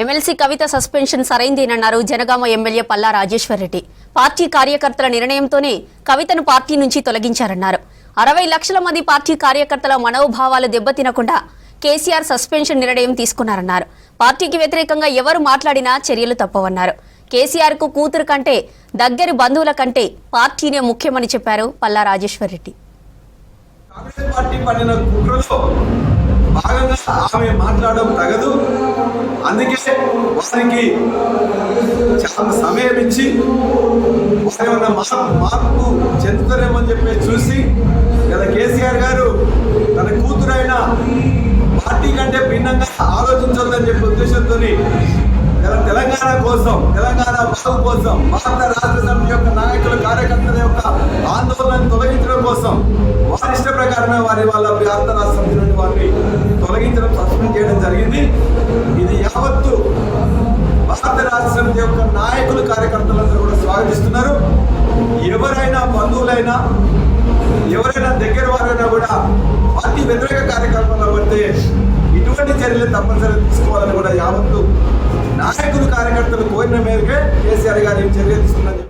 MLC Kavitha suspension సరైందేనన్నారు Jangaon MLA Palla Rajeshwar Reddy. Party కార్యకర్తల నిర్ణయంతోనే కవితను పార్టీ నుంచి తొలగించారన్నారు. 60 లక్షల మంది పార్టీ కార్యకర్తల మనోభావాలు దెబ్బతినకుండా కేసీఆర్ సస్పెన్షన్ నిర్ణయం తీసుకున్నారన్నారు. పార్టీకి వ్యతిరేకంగా ఎవరు మాట్లాడినా చర్యలు తప్పవన్నారు. కేసీఆర్ కు కూతురు కంటే దగ్గరి బంధువుల కంటే పార్టీనే ముఖ్యమని చెప్పారు పల్లా రాజేశ్వర్ రెడ్డి. భాగంగా ఆమె మాట్లాడడం తగదు. అందుకే వారికి చాలా సమయం ఇచ్చి వారేమన్నా మార్పు చెందుతారేమని చెప్పి చూసి ఇలా కేసీఆర్ గారు తన కూతురైన పార్టీ కంటే భిన్నంగా ఆలోచించొద్దని చెప్పే ఉద్దేశంతో తెలంగాణ కోసం, తెలంగాణ బాగు కోసం, భారత రాష్ట్ర సమితి యొక్క నాయకుల కార్యకర్తల యొక్క ఆందోళనను తొలగించడం కోసం వారి ఇష్ట ప్రకారమే వాళ్ళ భారత రాష్ట్ర సమితి నుండి వారిని తొలగించడం, సస్పెండ్ చేయడం జరిగింది. ఇది యావత్తు భారత రాష్ట్ర సమితి యొక్క నాయకులు కార్యకర్తలందరూ కూడా స్వాగతిస్తున్నారు. ఎవరైనా బంధువులైనా ఎవరైనా దగ్గర వారైనా కూడా పార్టీ వ్యతిరేక కార్యకలాపాలు పడితే ఇటువంటి చర్యలు తప్పనిసరిగా తీసుకోవాలని కూడా యావత్తు నాయకులు కార్యకర్తలు కోరిన మేరకే కేసీఆర్ గారు చర్య తీసుకున్నారు.